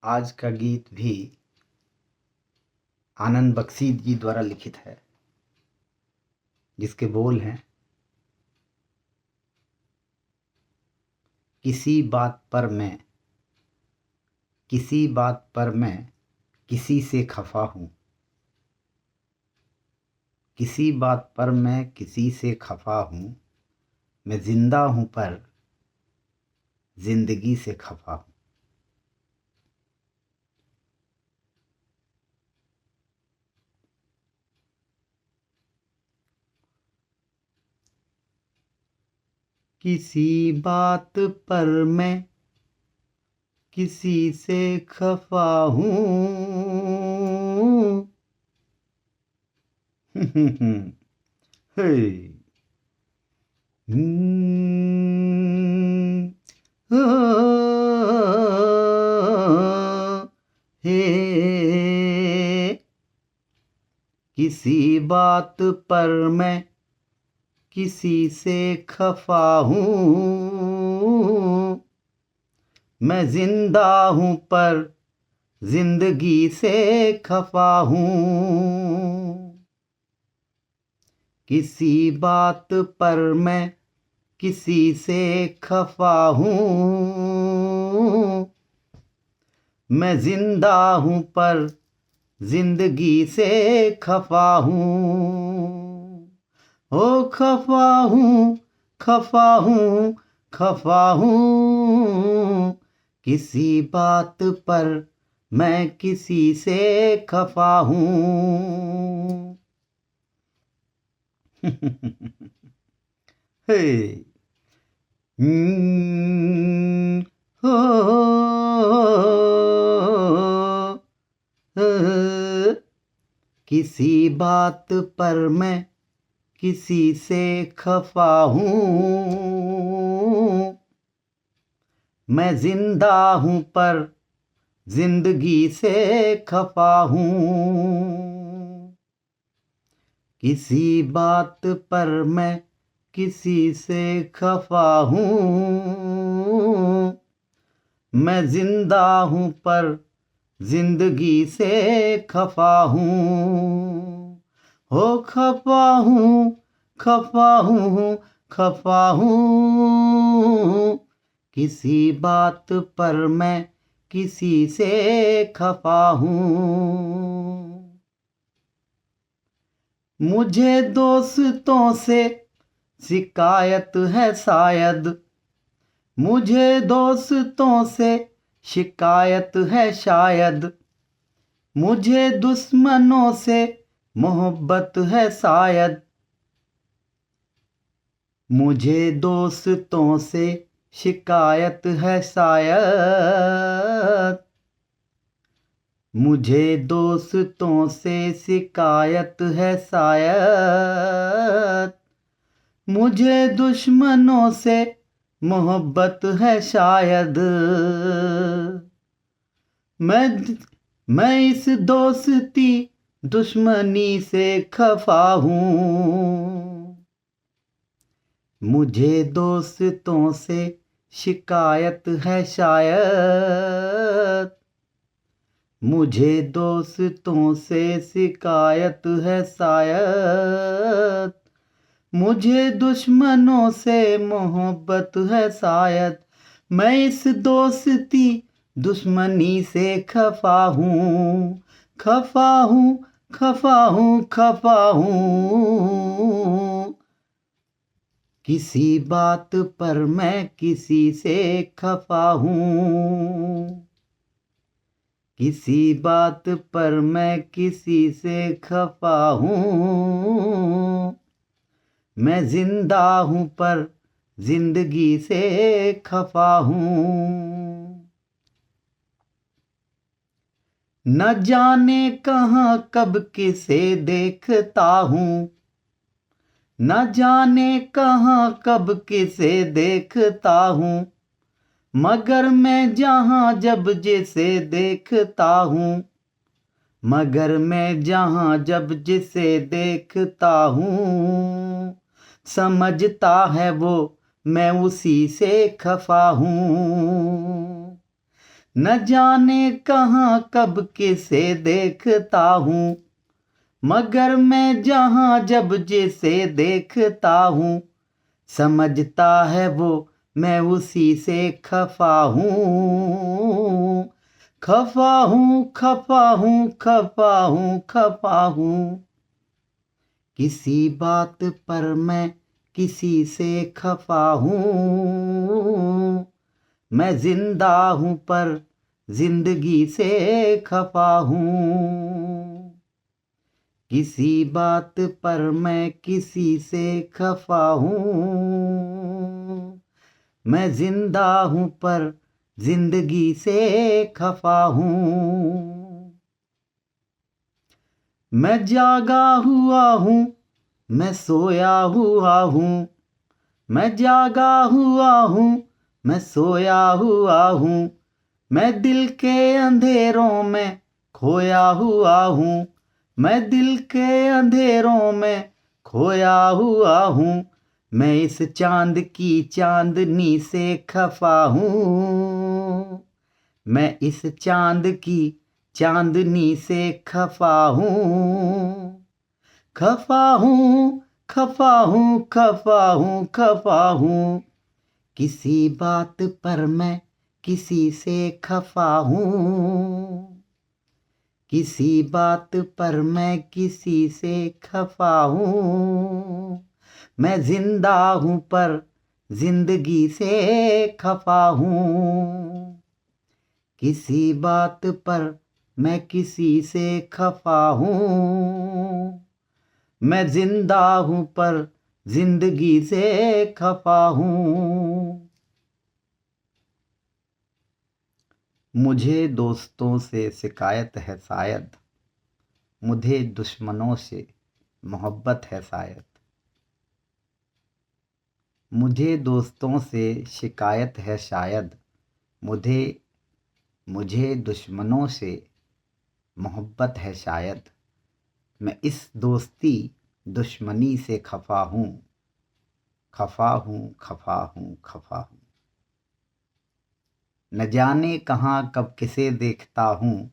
आज का गीत भी आनंद बख्शी जी द्वारा लिखित है, जिसके बोल हैं, किसी बात पर मैं किसी से खफा हूँ। किसी बात पर मैं किसी से खफा हूँ। मैं जिंदा हूँ पर जिंदगी से खफा हूँ। किसी बात पर मैं किसी से खफा हूँ। हे ओ, हे किसी बात पर मैं किसी से खफा हूँ। मैं जिंदा हूँ पर जिंदगी से खफा हूँ। किसी बात पर मैं किसी से खफा हूँ। मैं जिंदा हूँ पर जिंदगी से खफा हूँ। ओ खफा हूँ, खफा हूँ, खफा हूँ। किसी बात पर मैं किसी से खफा हूँ। हे हो किसी बात पर मैं किसी से खफा हूँ। मैं जिंदा हूँ पर जिंदगी से खफा हूँ। किसी बात पर मैं किसी से खफा हूँ। मैं जिंदा हूँ पर जिंदगी से खफा हूँ। हो खफा हूँ, खफा हूँ, खफा हूँ। किसी बात पर मैं किसी से खफा हूँ। मुझे दोस्तों से शिकायत है शायद। मुझे दोस्तों से शिकायत है शायद। मुझे दुश्मनों से मोहब्बत है शायद। मुझे दोस्तों से शिकायत है शायद। मुझे दोस्तों से शिकायत है शायद। मुझे दुश्मनों से मोहब्बत है शायद। मैं इस दोस्ती दुश्मनी से खफा हूँ। मुझे दोस्तों से शिकायत है शायद। मुझे दोस्तों से शिकायत है शायद। मुझे दुश्मनों से मोहब्बत है शायद। मैं इस दोस्ती दुश्मनी से खफा हूँ। खफा हूँ, खफा हूँ, खफा हूँ। किसी बात पर मैं किसी से खफा हूँ। किसी बात पर मैं किसी से खफा हूँ। मैं जिंदा हूँ पर जिंदगी से खफा हूँ। न जाने कहाँ कब किसे देखता हूँ। न जाने कहाँ कब किसे देखता हूँ। मगर मैं जहाँ जब जिसे देखता हूँ। मगर मैं जहाँ जब जिसे देखता हूँ। समझता है वो मैं उसी से खफा हूँ। न जाने कहाँ कब किसे देखता हूँ, मगर मैं जहाँ जब जिसे देखता हूँ, समझता है वो मैं उसी से खफा हूँ। खफा हूँ, खफा हूँ, खफा हूँ, खफा हूँ, किसी बात पर मैं किसी से खफा हूँ। मैं जिंदा हूँ पर जिंदगी से खफा हूँ। किसी बात पर मैं किसी से खफा हूँ। मैं जिंदा हूँ पर जिंदगी से खफा हूँ। मैं जागा हुआ हूँ, मैं सोया हुआ हूँ। मैं जागा हुआ हूँ, मैं सोया हुआ हूँ। मैं दिल के अंधेरों में खोया हुआ हूँ। मैं दिल के अंधेरों में खोया हुआ हूँ। मैं इस चांद की चांदनी से खफा हूँ। मैं इस चांद की चांदनी से खफा हूँ। खफा हूँ, खफा हूँ, खफा हूँ, खफा हूँ, किसी बात पर मैं किसी से खफा हूँ। किसी बात पर मैं किसी से खफा हूँ। मैं जिंदा हूँ पर जिंदगी से खफा हूँ। किसी बात पर मैं किसी से खफा हूँ। मैं जिंदा हूँ पर जिंदगी से खफा हूँ। मुझे दोस्तों से शिकायत है शायद, मुझे दुश्मनों से मोहब्बत है शायद। मुझे दोस्तों से शिकायत है शायद, मुझे मुझे दुश्मनों से मोहब्बत है शायद। मैं इस दोस्ती दुश्मनी से खफा हूँ। खफा हूँ, खफा हूँ, खफा हूँ। न जाने कहाँ कब किसे देखता हूँ,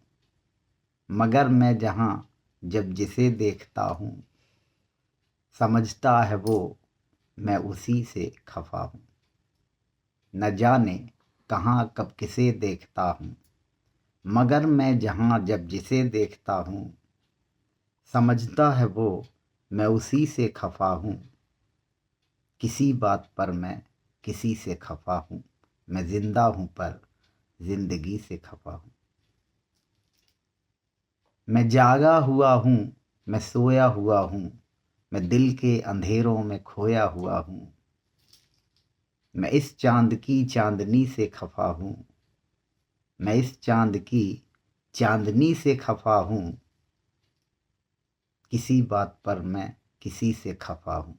मगर मैं जहाँ जब जिसे देखता हूँ, समझता है वो मैं उसी से खफा हूँ। न जाने कहाँ कब किसे देखता हूँ, मगर मैं जहाँ जब जिसे देखता हूँ, समझता है वो मैं उसी से खफा हूँ। किसी बात पर मैं किसी से खफा हूँ। मैं जिंदा हूँ पर जिंदगी से खफा हूँ। मैं जागा हुआ हूँ, मैं सोया हुआ हूँ। मैं दिल के अंधेरों में खोया हुआ हूँ। मैं इस चांद की चांदनी से खफा हूँ। मैं इस चांद की चांदनी से खफा हूँ। किसी बात पर मैं किसी से खफा हूँ।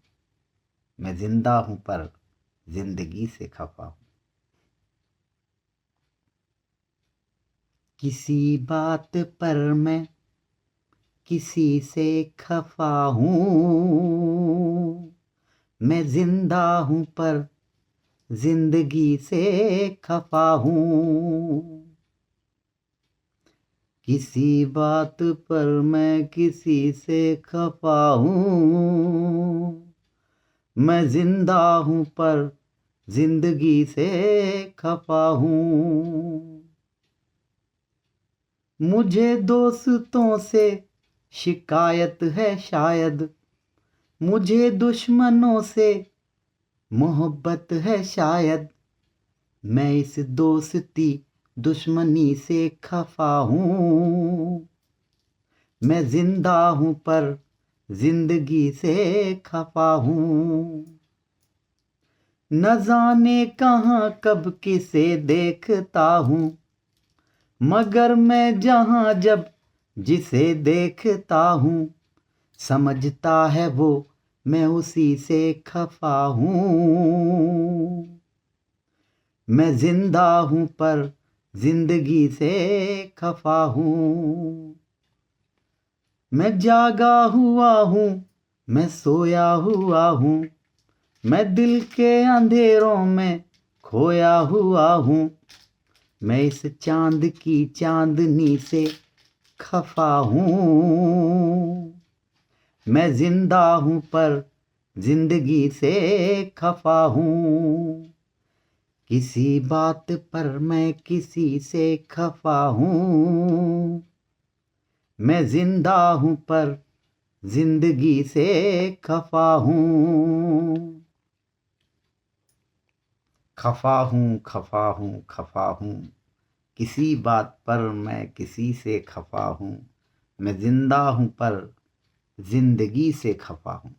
मैं जिंदा हूँ पर जिंदगी से खफा हूँ। किसी बात पर मैं किसी से खफा हूँ। मैं जिंदा हूँ पर जिंदगी से खफा हूँ। किसी बात पर मैं किसी से खफा हूँ। मैं जिंदा हूँ पर जिंदगी से खफा हूँ। मुझे दोस्तों से शिकायत है शायद, मुझे दुश्मनों से मोहब्बत है शायद। मैं इस दोस्ती दुश्मनी से खफा हूँ। मैं जिंदा हूँ पर जिंदगी से खफा हूँ। न जाने कहाँ कब किसे देखता हूँ, मगर मैं जहाँ जब जिसे देखता हूँ, समझता है वो मैं उसी से खफा हूँ। मैं जिंदा हूँ पर जिंदगी से खफा हूँ। मैं जागा हुआ हूँ, मैं सोया हुआ हूँ। मैं दिल के अंधेरों में खोया हुआ हूँ। मैं इस चांद की चांदनी से खफा हूँ। मैं जिंदा हूँ पर जिंदगी से खफा हूँ। किसी बात पर मैं किसी से खफा हूँ। मैं जिंदा हूँ पर जिंदगी से खफा हूँ। खफा हूँ खफा हूँ खफा हूँ, किसी बात पर मैं किसी से खफा हूँ। मैं जिंदा हूँ पर जिंदगी से खफा हूँ।